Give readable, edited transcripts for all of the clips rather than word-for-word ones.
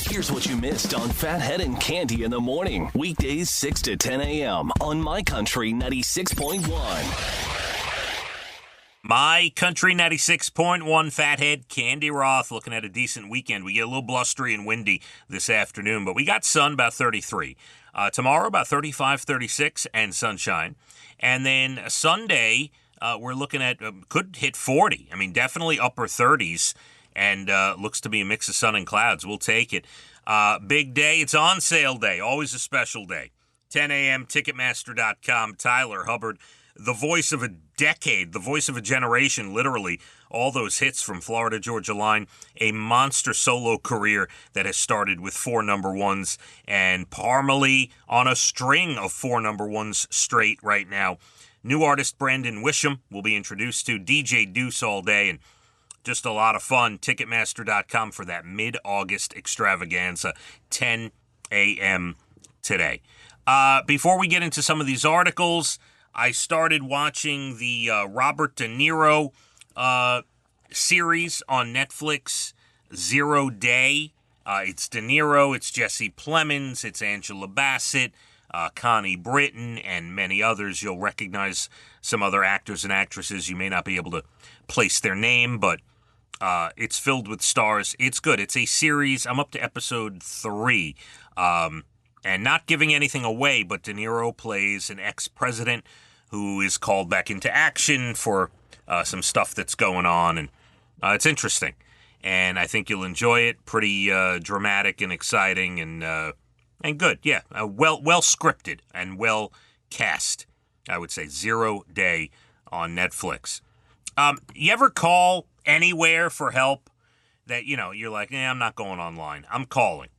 Here's what you missed on Phathead and Cande in the morning. Weekdays 6 to 10 a.m. on My Country 96.1. My Country 96.1, Phathead, Cande Roth, looking at a decent weekend. We get a little blustery and windy this afternoon, but we got sun, about 33. Tomorrow, about 35, 36, and sunshine. And then Sunday, we're looking at, could hit 40. I mean, definitely upper 30s, and looks to be a mix of sun and clouds. We'll take it. Big day. It's on sale day. Always a special day. 10 a.m., Ticketmaster.com. Tyler Hubbard, the voice of a decade, the voice of a generation, literally. All those hits from Florida Georgia Line. A monster solo career that has started with 4 number ones, and Parmalee on a string of 4 number ones straight right now. New artist Brandon Wisham will be introduced to. DJ Deuce all day, and just a lot of fun. Ticketmaster.com for that mid-August extravaganza, 10 a.m. today. Before we get into some of these articles, I started watching the Robert De Niro series on Netflix, 0 Day. It's De Niro, it's Jesse Plemons, it's Angela Bassett, Connie Britton, and many others. You'll recognize some other actors and actresses. You may not be able to place their name, but it's filled with stars. It's good. It's a series. I'm up to episode 3. And not giving anything away, but De Niro plays an ex-president who is called back into action for some stuff that's going on. And it's interesting. And I think you'll enjoy it. Pretty dramatic and exciting and good. Yeah, well scripted and well cast, I would say. 0 Day on Netflix. You ever call anywhere for help that, you're like, I'm not going online. I'm calling.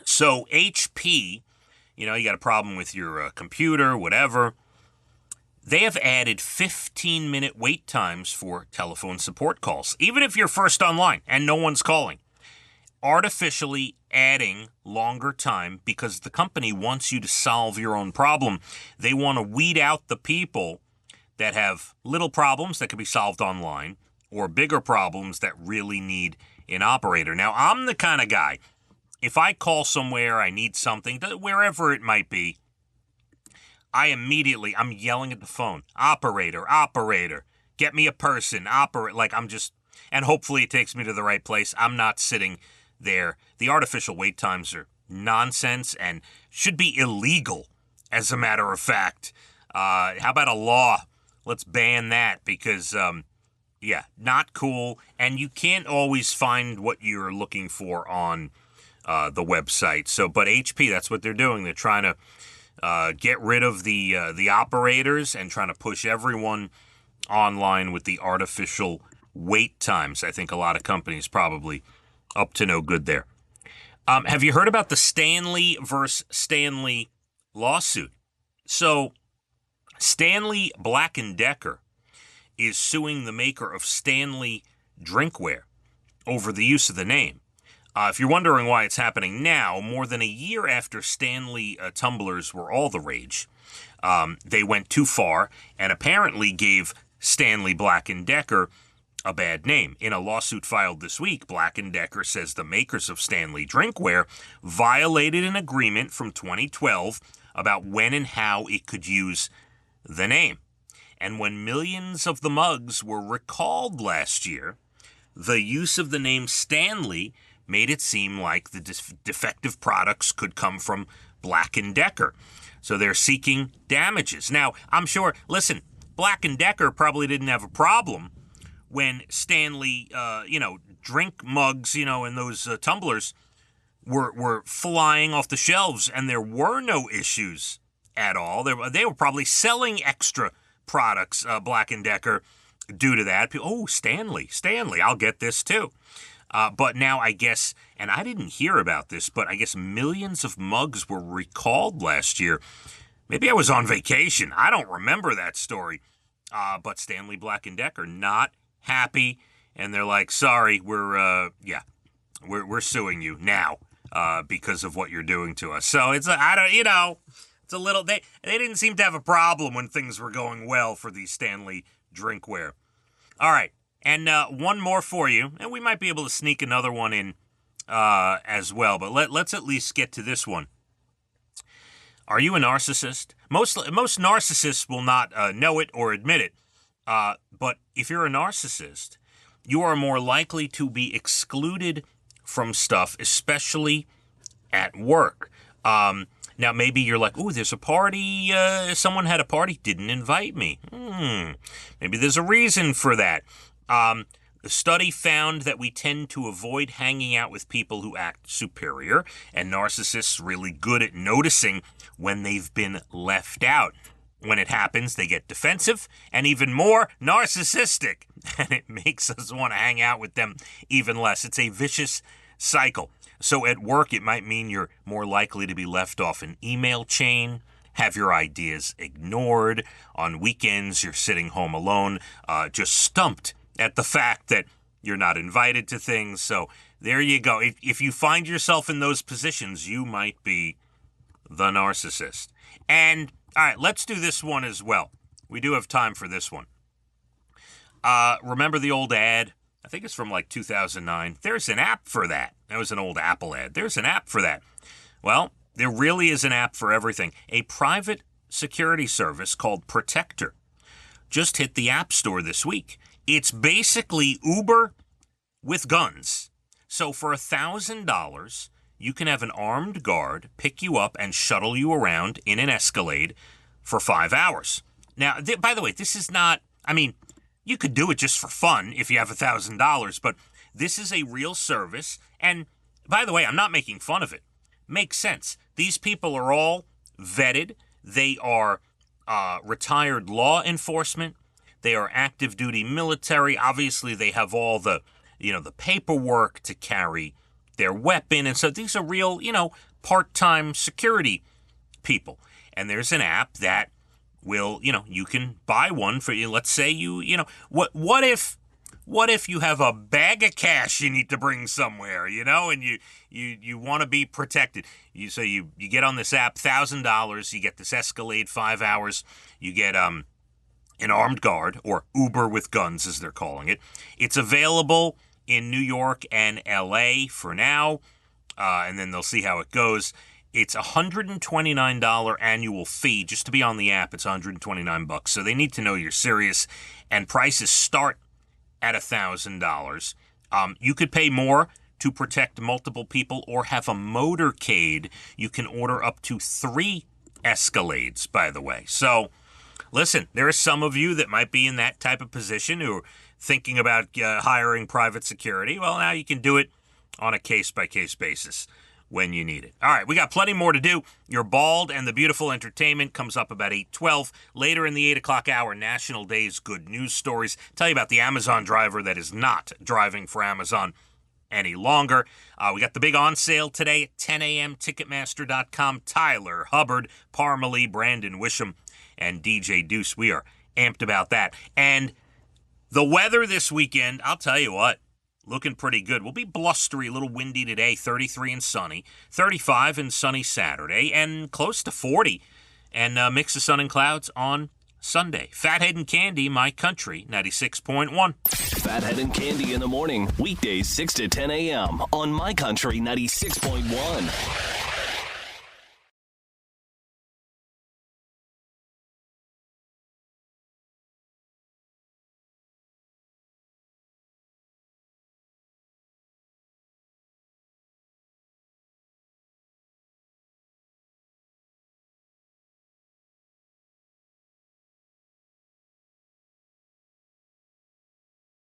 So HP, you got a problem with your computer, whatever. They have added 15-minute wait times for telephone support calls, even if you're first online and no one's calling. Artificially adding longer time because the company wants you to solve your own problem. They want to weed out the people that have little problems that can be solved online or bigger problems that really need an operator. Now, I'm the kind of guy, if I call somewhere, I need something, wherever it might be, I'm yelling at the phone, operator, get me a person, and hopefully it takes me to the right place. I'm not sitting there. The artificial wait times are nonsense and should be illegal, as a matter of fact. How about a law? Let's ban that because, not cool. And you can't always find what you're looking for on the website. But HP, that's what they're doing. They're trying to get rid of the operators and trying to push everyone online with the artificial wait times. I think a lot of companies probably up to no good there. Have you heard about the Stanley versus Stanley lawsuit? So Stanley Black & Decker is suing the maker of Stanley drinkware over the use of the name. If you're wondering why it's happening now, more than a year after Stanley tumblers were all the rage, they went too far and apparently gave Stanley Black & Decker a bad name. In a lawsuit filed this week, Black & Decker says the makers of Stanley drinkware violated an agreement from 2012 about when and how it could use the name. And when millions of the mugs were recalled last year, the use of the name Stanley made it seem like the defective products could come from Black & Decker. So they're seeking damages. Now, I'm sure, listen, Black & Decker probably didn't have a problem when Stanley, drink mugs, and those tumblers were flying off the shelves, and there were no issues at all. They were probably selling extra products, Black & Decker, due to that. Stanley, I'll get this too. But now I guess, and I didn't hear about this, but I guess millions of mugs were recalled last year. Maybe I was on vacation. I don't remember that story. But Stanley Black & Decker not happy, and they're like, sorry, we're suing you now because of what you're doing to us. So it's it's a little, they didn't seem to have a problem when things were going well for the Stanley drinkware. All right. And one more for you, and we might be able to sneak another one in as well. But let's at least get to this one. Are you a narcissist? Most narcissists will not know it or admit it. But if you're a narcissist, you are more likely to be excluded from stuff, especially at work. Now, maybe you're like, ooh, there's a party. Someone had a party, didn't invite me. Maybe there's a reason for that. The study found that we tend to avoid hanging out with people who act superior, and narcissists really good at noticing when they've been left out. When it happens, they get defensive and even more narcissistic, and it makes us want to hang out with them even less. It's a vicious cycle. So at work, it might mean you're more likely to be left off an email chain, have your ideas ignored. On weekends, you're sitting home alone, just stumped at the fact that you're not invited to things. So there you go. If you find yourself in those positions, you might be the narcissist. And, all right, let's do this one as well. We do have time for this one. Remember the old ad? I think it's from like 2009. There's an app for that. That was an old Apple ad. There's an app for that. Well, there really is an app for everything. A private security service called Protector just hit the App Store this week. It's basically Uber with guns. So for $1,000, you can have an armed guard pick you up and shuttle you around in an Escalade for 5 hours. Now, by the way, this is not, you could do it just for fun if you have $1,000, but this is a real service. And by the way, I'm not making fun of it. Makes sense. These people are all vetted. They are retired law enforcement. They are active duty military. Obviously, they have all the paperwork to carry their weapon. And so these are real, part-time security people. And there's an app that will, you can buy one for you. Let's say what if you have a bag of cash you need to bring somewhere, and you want to be protected. You get on this app, $1,000, you get this Escalade 5 hours, you get an armed guard, or Uber with guns as they're calling it. It's available in New York and LA for now, and then they'll see how it goes. It's $129 annual fee just to be on the app. It's $129, so they need to know you're serious, and prices start at $1,000. You could pay more to protect multiple people or have a motorcade. You can order up to 3 Escalades, by the way. So, listen, there are some of you that might be in that type of position who are thinking about hiring private security. Well, now you can do it on a case-by-case basis when you need it. All right, we got plenty more to do. Your Bald and the Beautiful entertainment comes up about 8:12. Later in the 8 o'clock hour, National Day's good news stories. Tell you about the Amazon driver that is not driving for Amazon any longer. We got the big on sale today at 10 a.m. Ticketmaster.com. Tyler, Hubbard, Parmalee, Brandon Wisham, and DJ Deuce. We are amped about that. And the weather this weekend, I'll tell you what, looking pretty good. We'll be blustery, a little windy today, 33 and sunny, 35 and sunny Saturday, and close to 40, and mix of sun and clouds on Sunday. Phathead and Cande, My Country, 96.1. Phathead and Cande in the morning, weekdays 6 to 10 a.m. on My Country 96.1.